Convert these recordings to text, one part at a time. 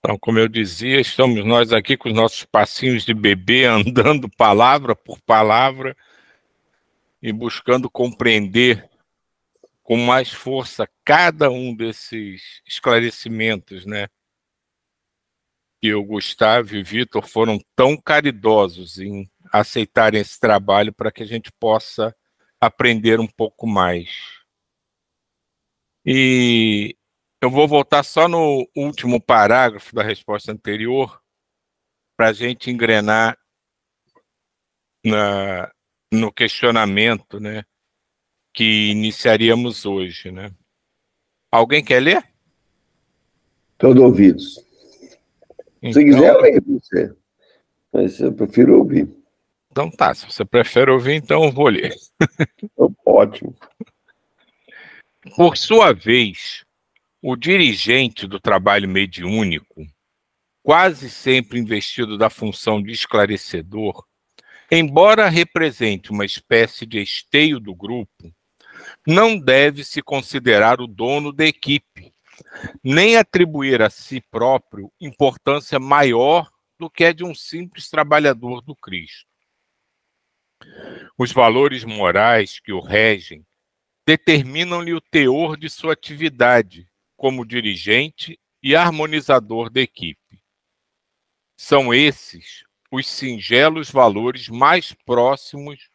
Então, como eu dizia, estamos nós aqui com os nossos passinhos de bebê, andando palavra por palavra e buscando compreender com mais força cada um desses esclarecimentos, né? Que o Gustavo e o Vitor foram tão caridosos em aceitarem esse trabalho para que a gente possa aprender um pouco mais. E eu vou voltar só no último parágrafo da resposta anterior para a gente engrenar na, no questionamento, né, que iniciaríamos hoje, né? Alguém quer ler? Todo ouvidos. Se Então, quiser, leia você. Mas eu prefiro ouvir. então tá, se você prefere ouvir, então eu vou ler. Ótimo. Por sua vez, o dirigente do trabalho mediúnico, quase sempre investido da função de esclarecedor, embora represente uma espécie de esteio do grupo, não deve se considerar o dono da equipe, nem atribuir a si próprio importância maior do que a de um simples trabalhador do Cristo. Os valores morais que o regem determinam-lhe o teor de sua atividade como dirigente e harmonizador da equipe. São esses os singelos valores mais próximos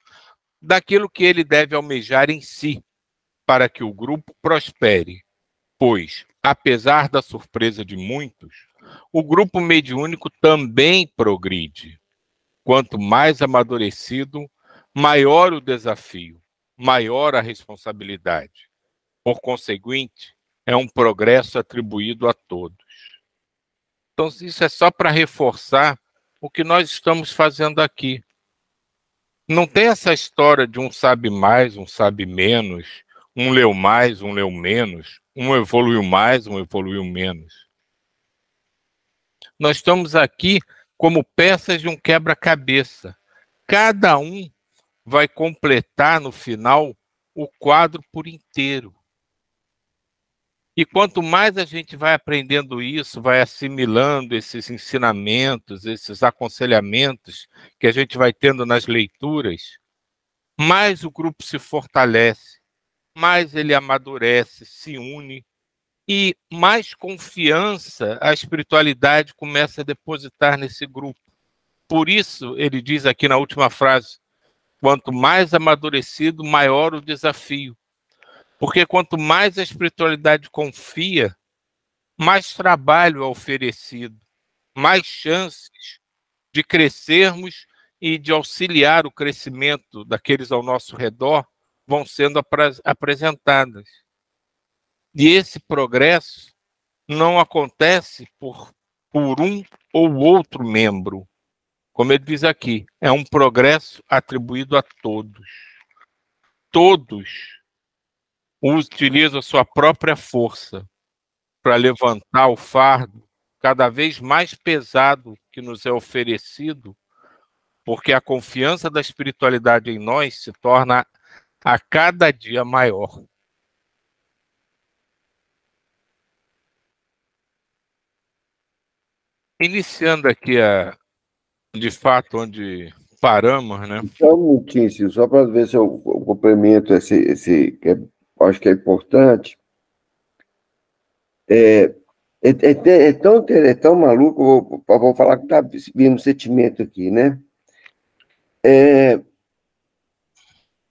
daquilo que ele deve almejar em si, para que o grupo prospere, pois, apesar da surpresa de muitos, o grupo mediúnico também progride. Quanto mais amadurecido, maior o desafio, maior a responsabilidade. Por conseguinte, é um progresso atribuído a todos. Então, isso é só para reforçar o que nós estamos fazendo aqui. Não tem essa história de um sabe mais, um sabe menos, um leu mais, um leu menos, um evoluiu mais, um evoluiu menos. Nós estamos aqui como peças de um quebra-cabeça. Cada um vai completar no final o quadro por inteiro. E quanto mais a gente vai aprendendo isso, vai assimilando esses ensinamentos, esses aconselhamentos que a gente vai tendo nas leituras, mais o grupo se fortalece, mais ele amadurece, se une e mais confiança a espiritualidade começa a depositar nesse grupo. Por isso, ele diz aqui na última frase, quanto mais amadurecido, maior o desafio. Porque quanto mais a espiritualidade confia, mais trabalho é oferecido, mais chances de crescermos e de auxiliar o crescimento daqueles ao nosso redor vão sendo apresentadas. E esse progresso não acontece por um ou outro membro. Como ele diz aqui, é um progresso atribuído a todos. Todos utilizam a sua própria força para levantar o fardo cada vez mais pesado que nos é oferecido, porque a confiança da espiritualidade em nós se torna a cada dia maior. Iniciando aqui, de fato, onde paramos, né? Só um minutinho, Ciro, só para ver se eu complemento esse que acho que é importante. É tão maluco, eu vou falar que está vindo um sentimento aqui, né?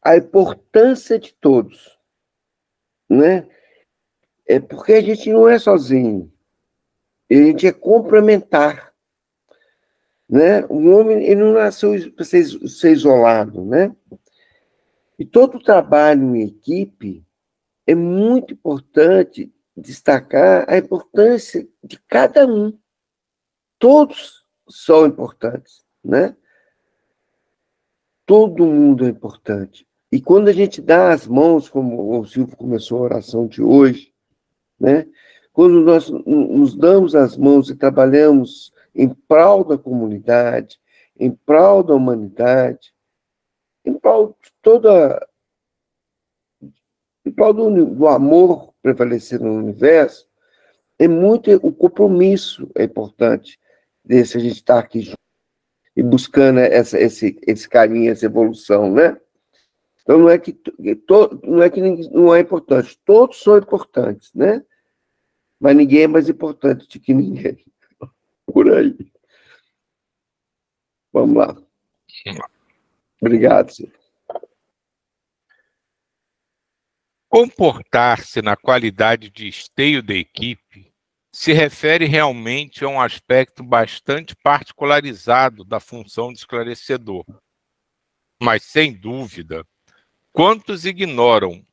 A importância de todos, né? É porque a gente não é sozinho, a gente é complementar, né? O homem ele não nasceu para ser isolado, né? E todo trabalho em equipe é muito importante destacar a importância de cada um. Todos são importantes, né? Todo mundo é importante. E quando a gente dá as mãos, como o Silvio começou a oração de hoje, né? Quando nós nos damos as mãos e trabalhamos em prol da comunidade, em prol da humanidade, em prol de em prol do amor prevalecer no universo, é muito o compromisso é importante desse a gente estar aqui junto e buscando esse caminho, essa evolução, né? Então não é que não é importante, todos são importantes, né? Mas ninguém é mais importante do que ninguém. Por aí. Vamos lá. Obrigado, senhor. Comportar-se na qualidade de esteio da equipe se refere realmente a um aspecto bastante particularizado da função de esclarecedor. Mas, sem dúvida, quantos ignoram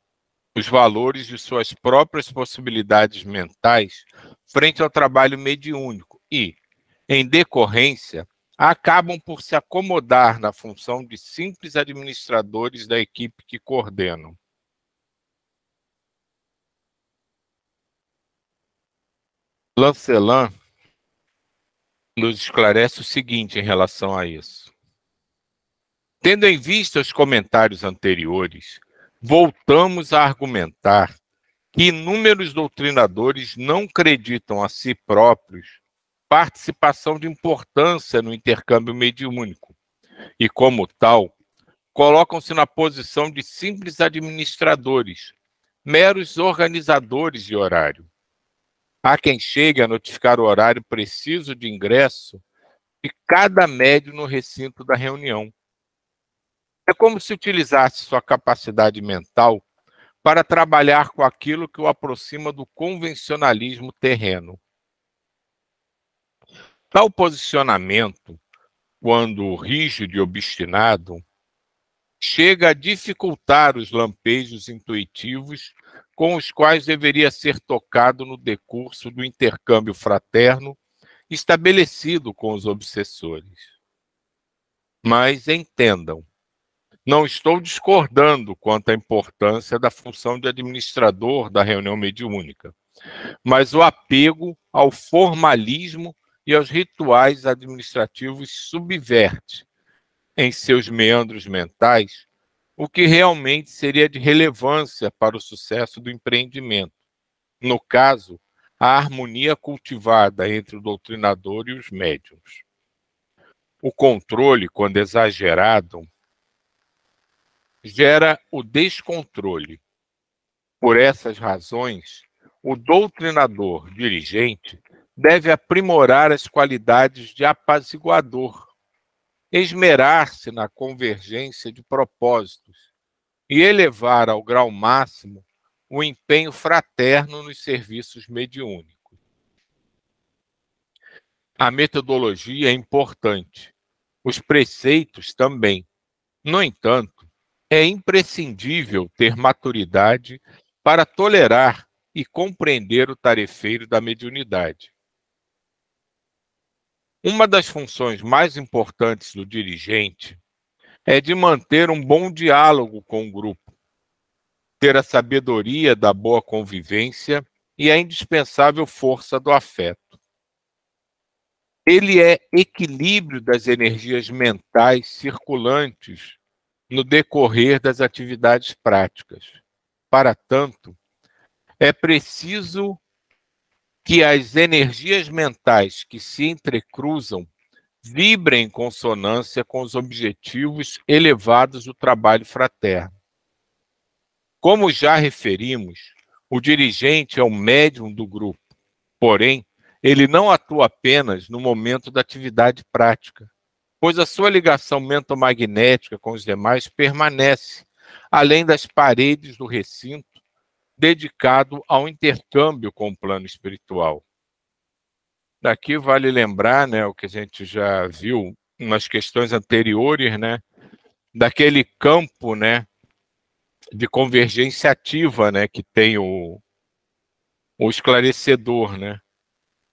os valores de suas próprias possibilidades mentais frente ao trabalho mediúnico e, em decorrência, acabam por se acomodar na função de simples administradores da equipe que coordenam. Lancelin nos esclarece o seguinte em relação a isso. Tendo em vista os comentários anteriores, voltamos a argumentar que inúmeros doutrinadores não acreditam a si próprios participação de importância no intercâmbio mediúnico e, como tal, colocam-se na posição de simples administradores, meros organizadores de horário. Há quem chegue a notificar o horário preciso de ingresso de cada médium no recinto da reunião. É como se utilizasse sua capacidade mental para trabalhar com aquilo que o aproxima do convencionalismo terreno. Tal posicionamento, quando rígido e obstinado, chega a dificultar os lampejos intuitivos com os quais deveria ser tocado no decurso do intercâmbio fraterno estabelecido com os obsessores. Mas entendam, não estou discordando quanto à importância da função de administrador da reunião mediúnica, mas o apego ao formalismo e aos rituais administrativos subverte, em seus meandros mentais, o que realmente seria de relevância para o sucesso do empreendimento. No caso, a harmonia cultivada entre o doutrinador e os médiuns. O controle, quando exagerado, gera o descontrole. Por essas razões, o doutrinador dirigente deve aprimorar as qualidades de apaziguador, esmerar-se na convergência de propósitos e elevar ao grau máximo o empenho fraterno nos serviços mediúnicos. A metodologia é importante, os preceitos também. No entanto, é imprescindível ter maturidade para tolerar e compreender o tarefeiro da mediunidade. Uma das funções mais importantes do dirigente é de manter um bom diálogo com o grupo, ter a sabedoria da boa convivência e a indispensável força do afeto. Ele é equilíbrio das energias mentais circulantes no decorrer das atividades práticas. Para tanto, é preciso que as energias mentais que se entrecruzam vibrem em consonância com os objetivos elevados do trabalho fraterno. Como já referimos, o dirigente é o médium do grupo, porém, ele não atua apenas no momento da atividade prática, pois a sua ligação mentomagnética com os demais permanece, além das paredes do recinto, dedicado ao intercâmbio com o plano espiritual. Daqui vale lembrar, né, o que a gente já viu nas questões anteriores, né, daquele campo, né, de convergência ativa, né, que tem o esclarecedor, né,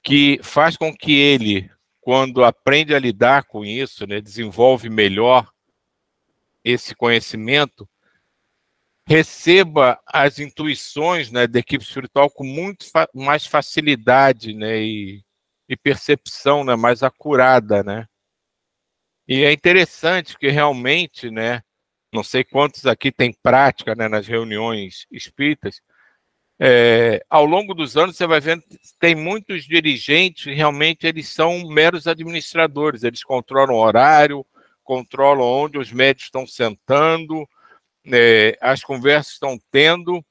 que faz com que ele, quando aprende a lidar com isso, né, desenvolve melhor esse conhecimento, receba as intuições, né, da equipe espiritual com muito mais facilidade, né, e percepção, né, mais acurada, né. E é interessante que realmente, né, não sei quantos aqui têm prática, né, nas reuniões espíritas, ao longo dos anos, você vai vendo que tem muitos dirigentes, realmente eles são meros administradores, eles controlam o horário, controlam onde os médicos estão sentando, as conversas estão tendo,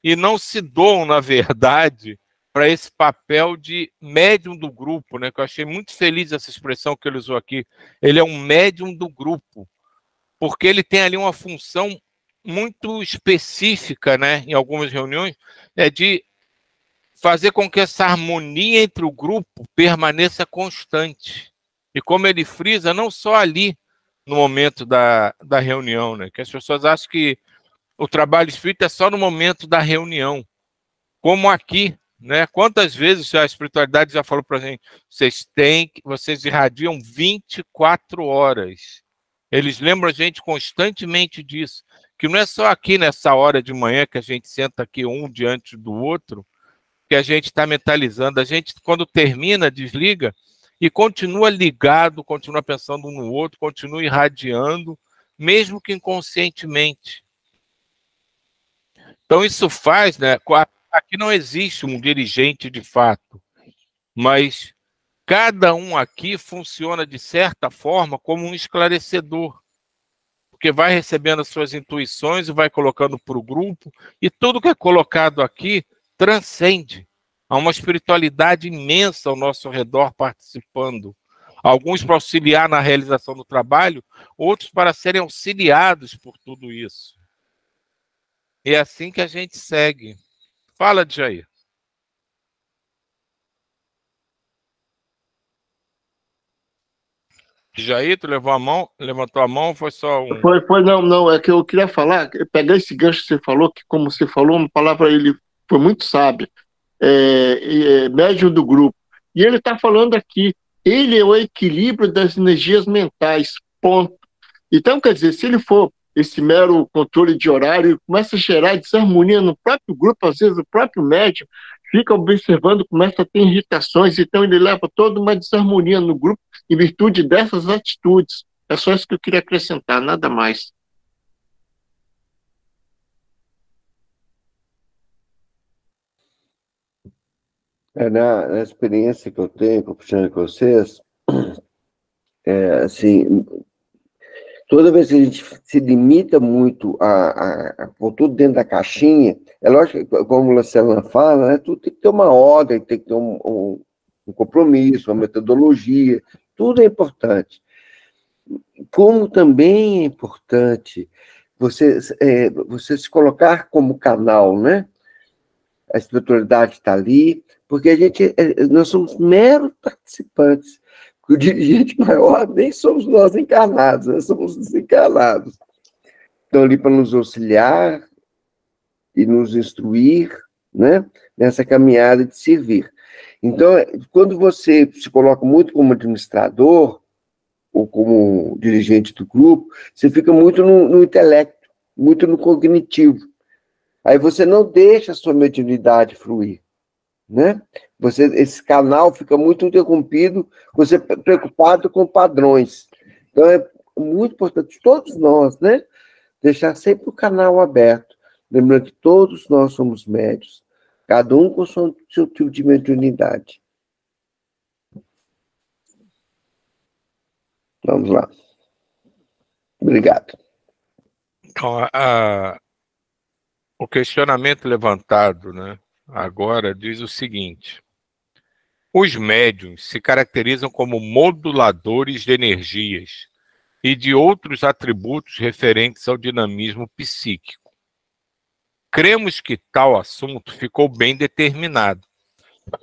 e não se doam, na verdade, para esse papel de médium do grupo, né? Que eu achei muito feliz essa expressão que ele usou aqui. Ele é um médium do grupo, porque ele tem ali uma função muito específica, né? Em algumas reuniões, de fazer com que essa harmonia entre o grupo permaneça constante. E como ele frisa, não só ali no momento da reunião, né? Que as pessoas acham que o trabalho espírita é só no momento da reunião, como aqui, né? Quantas vezes a espiritualidade já falou para a gente, vocês irradiam 24 horas. Eles lembram a gente constantemente disso, que não é só aqui nessa hora de manhã que a gente senta aqui um diante do outro, que a gente está mentalizando. A gente, quando termina, desliga e continua ligado, continua pensando um no outro, continua irradiando, mesmo que inconscientemente. Então, isso faz, né? Aqui não existe um dirigente de fato, mas cada um aqui funciona, de certa forma, como um esclarecedor, porque vai recebendo as suas intuições e vai colocando para o grupo, e tudo que é colocado aqui transcende. Há uma espiritualidade imensa ao nosso redor participando. Alguns para auxiliar na realização do trabalho, outros para serem auxiliados por tudo isso. E é assim que a gente segue. Fala, Jair. Jair, tu levantou a mão, foi só um... Não, é que eu queria falar, pegar esse gancho que você falou, que como você falou, uma palavra, ele foi muito sábia, médium do grupo. E ele está falando aqui, ele é o equilíbrio das energias mentais, ponto. Então, quer dizer, se ele for esse mero controle de horário, começa a gerar desarmonia no próprio grupo, às vezes o próprio médium fica observando, começa a ter irritações, então ele leva toda uma desarmonia no grupo em virtude dessas atitudes. É só isso que eu queria acrescentar, nada mais. Na experiência que eu tenho compartilhando com vocês, assim, toda vez que a gente se limita muito a pôr tudo dentro da caixinha, é lógico que, como o Lacellan fala, né, tudo tem que ter uma ordem, tem que ter um compromisso, uma metodologia, tudo é importante. Como também é importante você se colocar como canal, né? A espiritualidade está ali, porque nós somos meros participantes. O dirigente maior nem somos nós encarnados, nós somos desencarnados. Estão ali para nos auxiliar e nos instruir, né, nessa caminhada de servir. Então, quando você se coloca muito como administrador ou como dirigente do grupo, você fica muito no intelecto, muito no cognitivo. Aí você não deixa a sua mediunidade fluir, né? Esse canal fica muito interrompido, você preocupado com padrões. Então é muito importante, todos nós, né? Deixar sempre o canal aberto, lembrando que todos nós somos médios, cada um com o seu tipo de mediunidade. Vamos lá. Obrigado. Então, o questionamento levantado, né, agora diz o seguinte: os médiuns se caracterizam como moduladores de energias e de outros atributos referentes ao dinamismo psíquico. Cremos que tal assunto ficou bem determinado.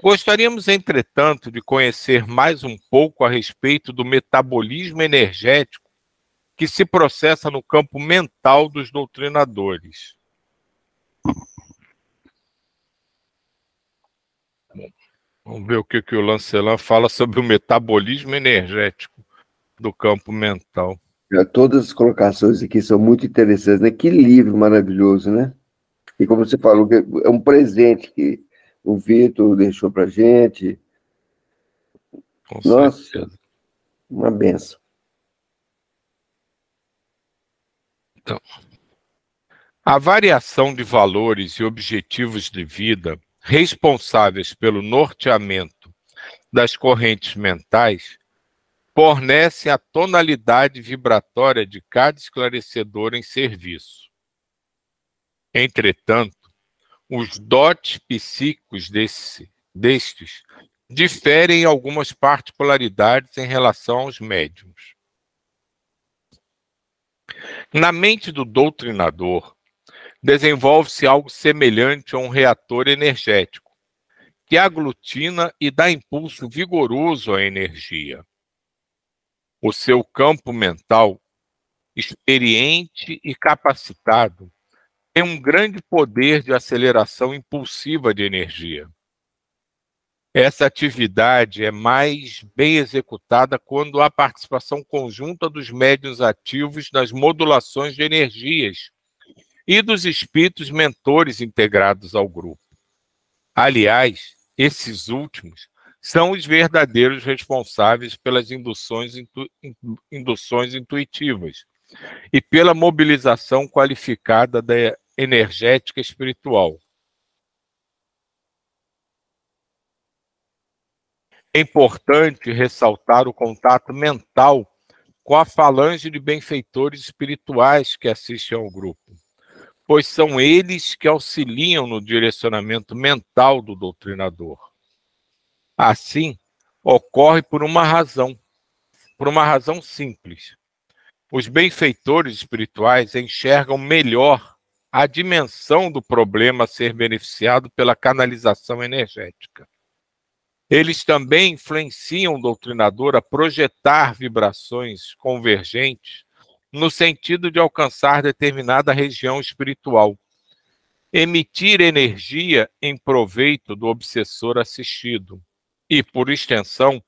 Gostaríamos, entretanto, de conhecer mais um pouco a respeito do metabolismo energético que se processa no campo mental dos doutrinadores. Vamos ver o que o Lancelin fala sobre o metabolismo energético do campo mental. Todas as colocações aqui são muito interessantes, né? Que livro maravilhoso, né? E como você falou, é um presente que o Vitor deixou para a gente. Com Nossa, certeza. uma benção. Então, A variação de valores e objetivos de vida responsáveis pelo norteamento das correntes mentais fornece a tonalidade vibratória de cada esclarecedor em serviço. Entretanto, os dotes psíquicos destes diferem em algumas particularidades em relação aos médiuns. Na mente do doutrinador, desenvolve-se algo semelhante a um reator energético, que aglutina e dá impulso vigoroso à energia. O seu campo mental, experiente e capacitado, tem um grande poder de aceleração impulsiva de energia. Essa atividade é mais bem executada quando há participação conjunta dos médiuns ativos nas modulações de energias e dos espíritos mentores integrados ao grupo. Aliás, esses últimos são os verdadeiros responsáveis pelas induções intuitivas e pela mobilização qualificada da energética espiritual. É importante ressaltar o contato mental com a falange de benfeitores espirituais que assistem ao grupo, pois são eles que auxiliam no direcionamento mental do doutrinador. Assim, ocorre por uma razão simples. Os benfeitores espirituais enxergam melhor a dimensão do problema a ser beneficiado pela canalização energética. Eles também influenciam o doutrinador a projetar vibrações convergentes no sentido de alcançar determinada região espiritual, emitir energia em proveito do obsessor assistido e, por extensão,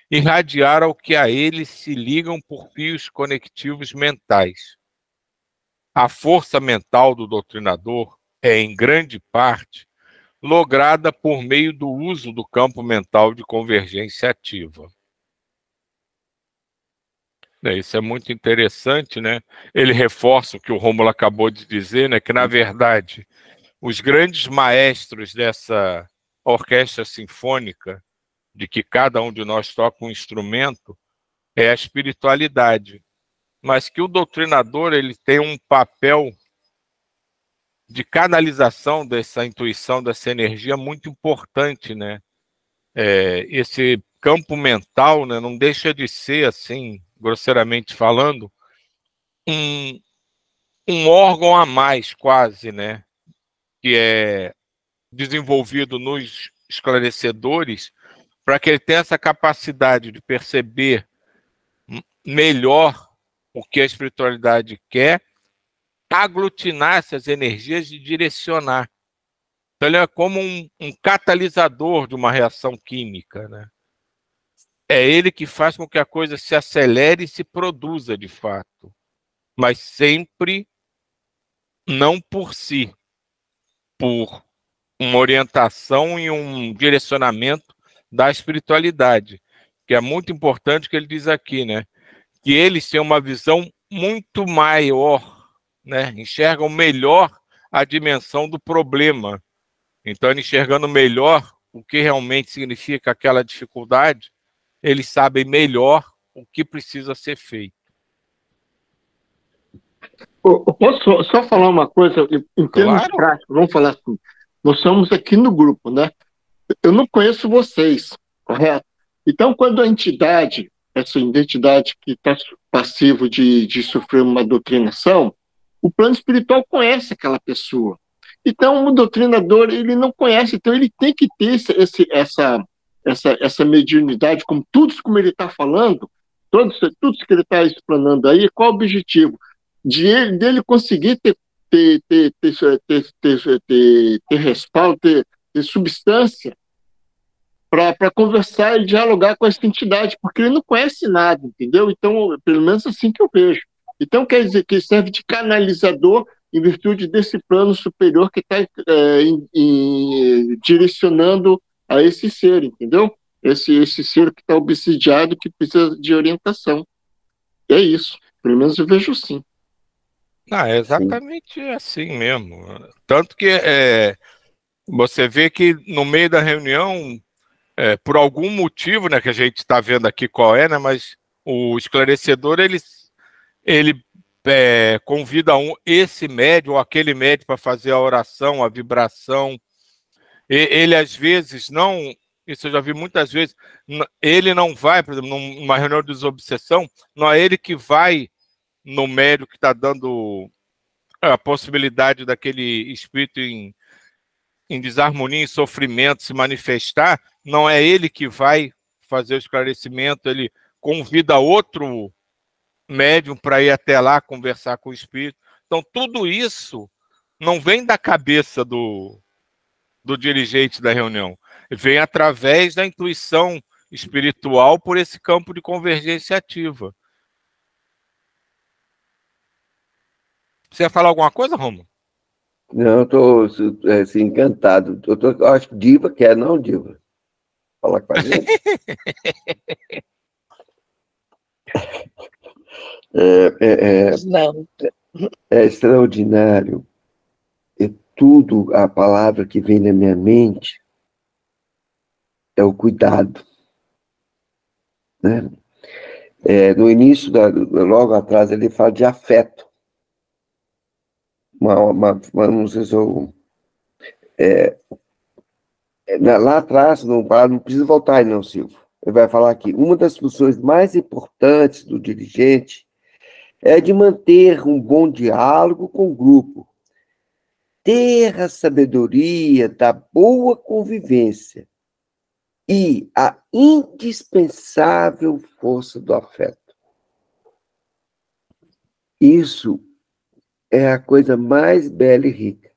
irradiar ao que a ele se ligam por fios conectivos mentais. A força mental do doutrinador é, em grande parte, lograda por meio do uso do campo mental de convergência ativa. Isso é muito interessante, né? Ele reforça o que o Rômulo acabou de dizer, né? Que, na verdade, os grandes maestros dessa orquestra sinfônica, de que cada um de nós toca um instrumento, é a espiritualidade. Mas que o doutrinador ele tem um papel de canalização dessa intuição, dessa energia muito importante, né? Esse campo mental, né, não deixa de ser, assim, grosseiramente falando, um órgão a mais, quase, né? Que é desenvolvido nos esclarecedores para que ele tenha essa capacidade de perceber melhor o que a espiritualidade quer, aglutinar essas energias e direcionar. Então, ele é como um catalisador de uma reação química, né? É ele que faz com que a coisa se acelere e se produza de fato, mas sempre não por si, por uma orientação e um direcionamento da espiritualidade, que é muito importante que ele diz aqui, né? Que eles têm uma visão muito maior, né? Enxergam melhor a dimensão do problema. Então, enxergando melhor o que realmente significa aquela dificuldade, eles sabem melhor o que precisa ser feito. Eu posso só falar uma coisa, em termos práticos, vamos falar assim, nós somos aqui no grupo, né? Eu não conheço vocês, correto? Então, quando a entidade, essa identidade que está passivo de sofrer uma doutrinação, o plano espiritual conhece aquela pessoa. Então, o doutrinador, ele não conhece, então ele tem que ter essa mediunidade, como ele está falando, tudo que ele está explanando aí, qual o objetivo? Dele conseguir ter respaldo, ter substância para conversar e dialogar com essa entidade, porque ele não conhece nada, entendeu? Então, pelo menos assim que eu vejo. Então, quer dizer que ele serve de canalizador em virtude desse plano superior que está direcionando a esse ser, entendeu? Esse ser que está obsidiado, que precisa de orientação. É isso. Pelo menos eu vejo assim. É exatamente assim mesmo. Tanto que você vê que no meio da reunião, por algum motivo, né, que a gente está vendo aqui qual é, né, mas o esclarecedor, ele convida esse médium ou aquele médium para fazer a oração, a vibração. Ele, às vezes, não... Isso eu já vi muitas vezes. Ele não vai, por exemplo, numa reunião de desobsessão, não é ele que vai no médium que está dando a possibilidade daquele espírito em desarmonia, em sofrimento, se manifestar. Não é ele que vai fazer o esclarecimento, ele convida outro médium para ir até lá conversar com o espírito. Então, tudo isso não vem da cabeça do dirigente da reunião, vem através da intuição espiritual por esse campo de convergência ativa. Você ia falar alguma coisa, Romulo? Não, eu estou assim, encantado. Eu acho que Diva quer, não, Diva? Falar com a gente? Não. É extraordinário. É tudo, a palavra que vem na minha mente é o cuidado. Né? No início, logo atrás, ele fala de afeto. Não sei se eu... lá atrás, não precisa voltar aí, não, Silvio. Ele vai falar aqui, uma das funções mais importantes do dirigente é de manter um bom diálogo com o grupo, ter a sabedoria da boa convivência e a indispensável força do afeto. Isso é a coisa mais bela e rica,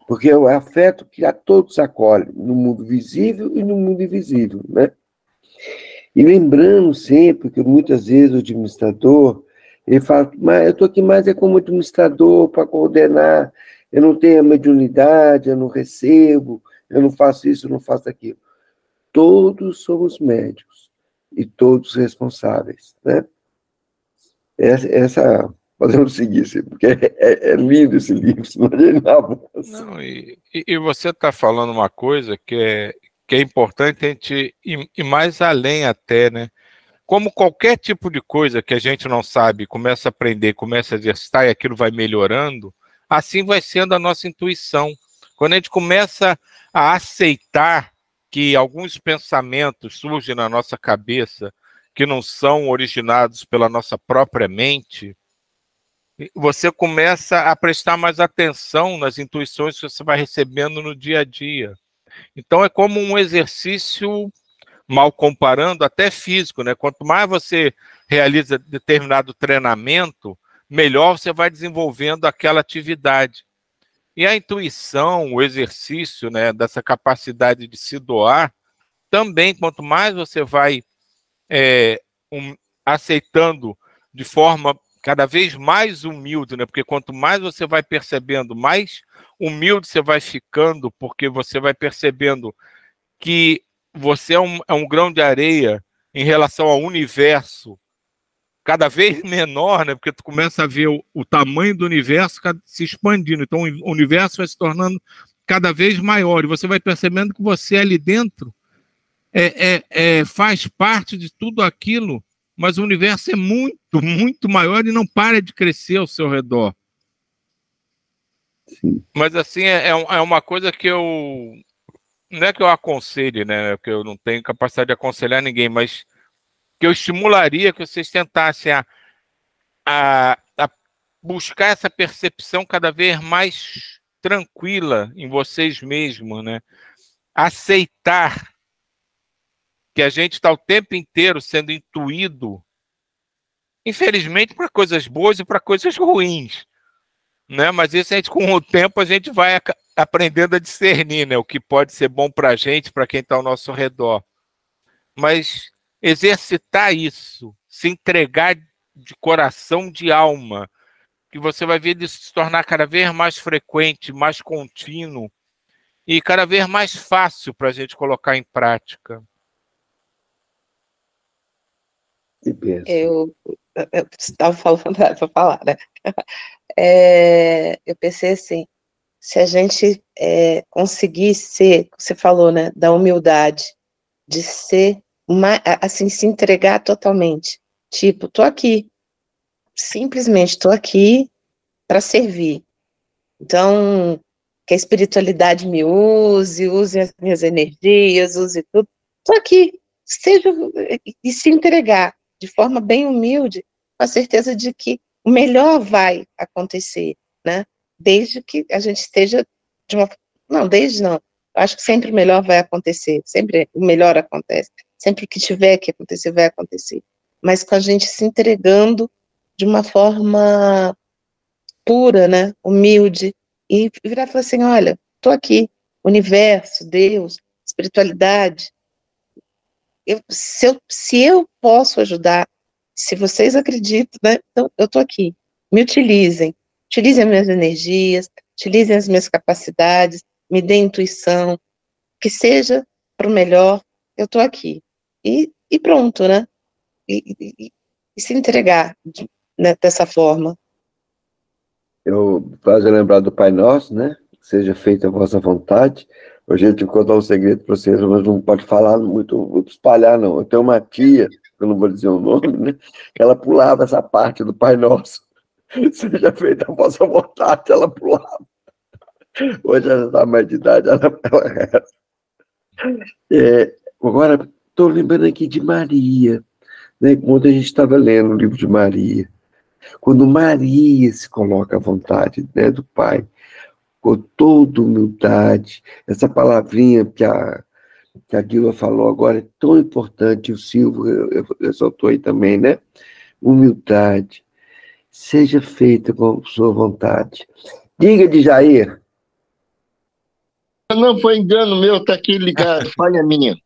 porque é o afeto que a todos acolhe, no mundo visível e no mundo invisível, né? E lembrando sempre que muitas vezes o administrador, ele fala, mas eu estou aqui mais como administrador para coordenar, eu não tenho a mediunidade, eu não recebo, eu não faço isso, eu não faço aquilo. Todos somos médicos e todos responsáveis, né? Podemos seguir, porque é lindo esse livro, senão a gente não avança. Não, e você está falando uma coisa que é importante a gente ir mais além até, né? Como qualquer tipo de coisa que a gente não sabe, começa a aprender, começa a exercitar e aquilo vai melhorando, assim vai sendo a nossa intuição. Quando a gente começa a aceitar que alguns pensamentos surgem na nossa cabeça que não são originados pela nossa própria mente, você começa a prestar mais atenção nas intuições que você vai recebendo no dia a dia. Então é como um exercício, mal comparando, até físico, né? Quanto mais você realiza determinado treinamento, melhor você vai desenvolvendo aquela atividade. E a intuição, o exercício, né, dessa capacidade de se doar, também, quanto mais você vai aceitando de forma cada vez mais humilde, né? Porque quanto mais você vai percebendo, mais humilde você vai ficando, porque você vai percebendo que você é um grão de areia em relação ao universo, cada vez menor, né? Porque tu começa a ver o tamanho do universo se expandindo. Então o universo vai se tornando cada vez maior. E você vai percebendo que você ali dentro faz parte de tudo aquilo, mas o universo é muito, muito maior e não para de crescer ao seu redor. Sim. Mas assim, é uma coisa que eu... Não é que eu aconselhe, né? Que eu não tenho capacidade de aconselhar ninguém, mas que eu estimularia que vocês tentassem a buscar essa percepção cada vez mais tranquila em vocês mesmos, né? Aceitar que a gente está o tempo inteiro sendo intuído, infelizmente, para coisas boas e para coisas ruins, né? Mas isso com o tempo a gente vai aprendendo a discernir, né? O que pode ser bom para a gente, para quem está ao nosso redor. Mas exercitar isso, se entregar de coração, de alma, que você vai ver isso se tornar cada vez mais frequente, mais contínuo e cada vez mais fácil para a gente colocar em prática. Que pensa. Eu eu estava falando para falar, né? Eu pensei assim, se a gente conseguir ser, você falou, né, da humildade, de ser, assim, se entregar totalmente. Tipo, tô aqui, simplesmente tô aqui para servir. Então, que a espiritualidade me use as minhas energias, use tudo. Tô aqui, seja, e se entregar de forma bem humilde, com a certeza de que o melhor vai acontecer, né? Desde que a gente esteja de uma... Não, desde não. Eu acho que sempre o melhor vai acontecer, sempre o melhor acontece. Sempre que tiver que acontecer, vai acontecer. Mas com a gente se entregando de uma forma pura, né? Humilde, e virar e falar assim, olha, estou aqui, universo, Deus, espiritualidade, se eu posso ajudar, se vocês acreditam, né, então eu estou aqui, me utilizem as minhas energias, utilizem as minhas capacidades, me deem intuição, que seja para o melhor, eu estou aqui, e pronto, né, e se entregar, né, dessa forma. Eu faço lembrar do Pai Nosso, né? Seja feita a vossa vontade. Hoje a gente vai contar um segredo para vocês, mas não pode falar muito espalhar, não. Eu tenho uma tia, eu não vou dizer o nome, né? Que ela pulava essa parte do Pai Nosso. Seja feita a vossa vontade, ela pulava. Hoje ela está mais de idade, agora, estou lembrando aqui de Maria, né? Quando a gente estava lendo o livro de Maria. Quando Maria se coloca à vontade, né, do Pai, com toda humildade, essa palavrinha que a Guilherme falou agora é tão importante, o Silvio ressaltou aí também, né? Humildade. Seja feita com sua vontade. Diga de Jair. Não foi engano meu, tá aqui ligado, falha minha.